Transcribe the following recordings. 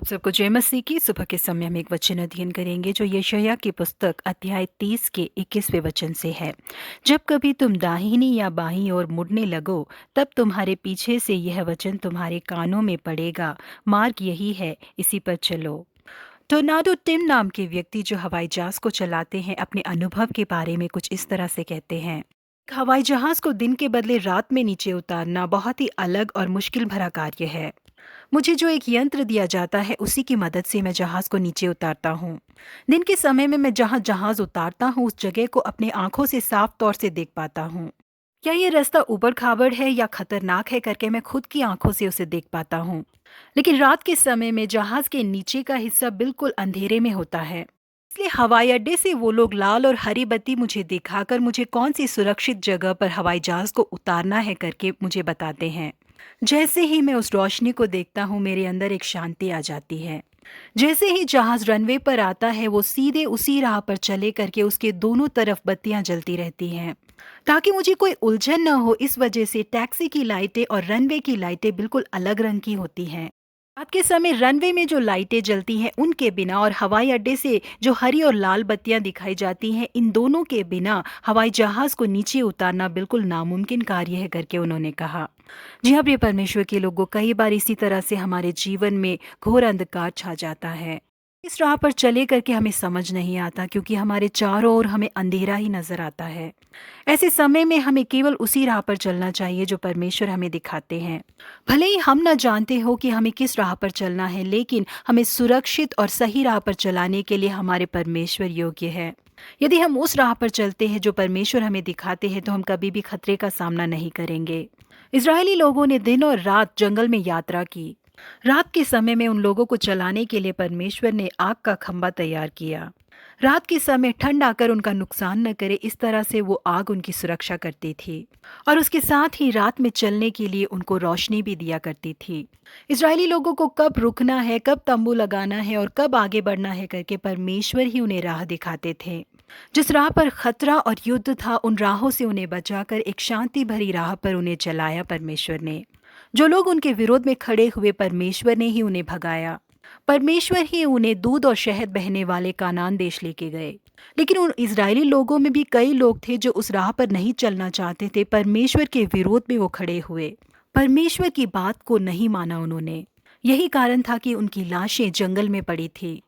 आप सबको जय मसीह की। सुबह के समय हम एक वचन अध्ययन करेंगे जो यशायाह की पुस्तक अध्याय 30 के 21वें वचन से है। जब कभी तुम दाहिनी या बाईं ओर मुड़ने लगो, तब तुम्हारे पीछे से यह वचन तुम्हारे कानों में पड़ेगा, मार्ग यही है, इसी पर चलो। टोर्नाडो टिम नाम के व्यक्ति जो हवाई जहाज को चलाते हैं, अपने अनुभव के बारे में कुछ इस तरह से कहते हैं। एक हवाई जहाज को दिन के बदले रात में नीचे उतारना बहुत ही अलग और मुश्किल भरा कार्य है। मुझे जो एक यंत्र दिया जाता है उसी की मदद से मैं जहाज को नीचे उतारता हूँ। दिन के समय में मैं जहाँ जहाज उतारता हूँ उस जगह को अपने आंखों से साफ तौर से देख पाता हूँ। क्या ये रास्ता ऊबड़ खाबड़ है या खतरनाक है करके मैं खुद की आंखों से उसे देख पाता हूँ। लेकिन रात के समय में जहाज के नीचे का हिस्सा बिल्कुल अंधेरे में होता है। इसलिए हवाई अड्डे से वो लोग लाल और हरी बत्ती मुझे दिखाकर मुझे कौन सी सुरक्षित जगह पर हवाई जहाज को उतारना है करके मुझे बताते हैं। जैसे ही मैं उस रोशनी को देखता हूँ मेरे अंदर एक शांति आ जाती है। जैसे ही जहाज रनवे पर आता है वो सीधे उसी राह पर चले करके उसके दोनों तरफ बत्तियां जलती रहती हैं ताकि मुझे कोई उलझन न हो। इस वजह से टैक्सी की लाइटें और रनवे की लाइटें बिल्कुल अलग रंग की होती हैं। रात के समय रनवे में जो लाइटें जलती हैं उनके बिना और हवाई अड्डे से जो हरी और लाल बत्तियां दिखाई जाती हैं, इन दोनों के बिना हवाई जहाज को नीचे उतारना बिल्कुल नामुमकिन कार्य है करके उन्होंने कहा। जी हाँ, प्रिय परमेश्वर के लोगों, कई बार इसी तरह से हमारे जीवन में घोर अंधकार छा जाता है। इस राह पर चले करके हमें समझ नहीं आता क्योंकि हमारे चारों ओर हमें अंधेरा ही नजर आता है। ऐसे समय में हमें केवल उसी राह पर चलना चाहिए जो परमेश्वर हमें दिखाते हैं। भले ही हम न जानते हो कि हमें किस राह पर चलना है, लेकिन हमें सुरक्षित और सही राह पर चलाने के लिए हमारे परमेश्वर योग्य है। यदि हम उस राह पर चलते हैं जो परमेश्वर हमें दिखाते हैं तो हम कभी भी खतरे का सामना नहीं करेंगे। इजरायली लोगों ने दिन और रात जंगल में यात्रा की। रात के समय में उन लोगों को चलाने के लिए परमेश्वर ने आग का खंभा तैयार किया। रात के समय ठंड आकर उनका नुकसान न करे, इस तरह से वो आग उनकी सुरक्षा करती थी और उसके साथ ही रात में चलने के लिए उनको रोशनी भी दिया करती थी। इजरायली लोगों को कब रुकना है, कब तंबू लगाना है और कब आगे बढ़ना है करके परमेश्वर ही उन्हें राह दिखाते थे। जिस राह पर खतरा और युद्ध था उन राहों से उन्हें बचाकर एक शांति भरी राह पर उन्हें चलाया परमेश्वर ने। जो लोग उनके विरोध में खड़े हुए, परमेश्वर ने ही उन्हें भगाया। परमेश्वर ही उन्हें दूध और शहद बहने वाले कानान देश लेके गए। लेकिन उन इजरायली लोगों में भी कई लोग थे जो उस राह पर नहीं चलना चाहते थे। परमेश्वर के विरोध में वो खड़े हुए, परमेश्वर की बात को नहीं माना उन्होंने। यही कारण था कि उनकी लाशें जंगल में पड़ी थी।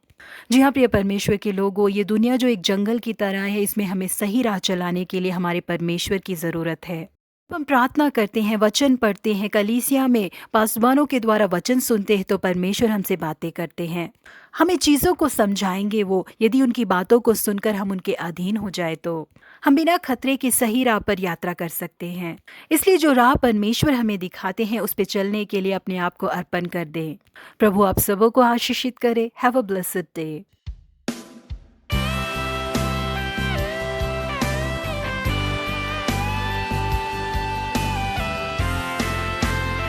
जी हाँ, प्रिय परमेश्वर के लोगों, ये दुनिया जो एक जंगल की तरह है, इसमें हमें सही राह चलाने के लिए हमारे परमेश्वर की जरूरत है। हम प्रार्थना करते हैं, वचन पढ़ते हैं, कलीसिया में पासवानों के द्वारा वचन सुनते हैं तो परमेश्वर हमसे बातें करते हैं। हमें चीज़ों को समझाएंगे वो, यदि उनकी बातों को सुनकर हम उनके अधीन हो जाए तो हम बिना खतरे के सही राह पर यात्रा कर सकते हैं। इसलिए जो राह परमेश्वर हमें दिखाते हैं उस पर चलने के लिए अपने आप को अर्पण कर दें। प्रभु आप सबों को आशीषित करे। Have a blessed day.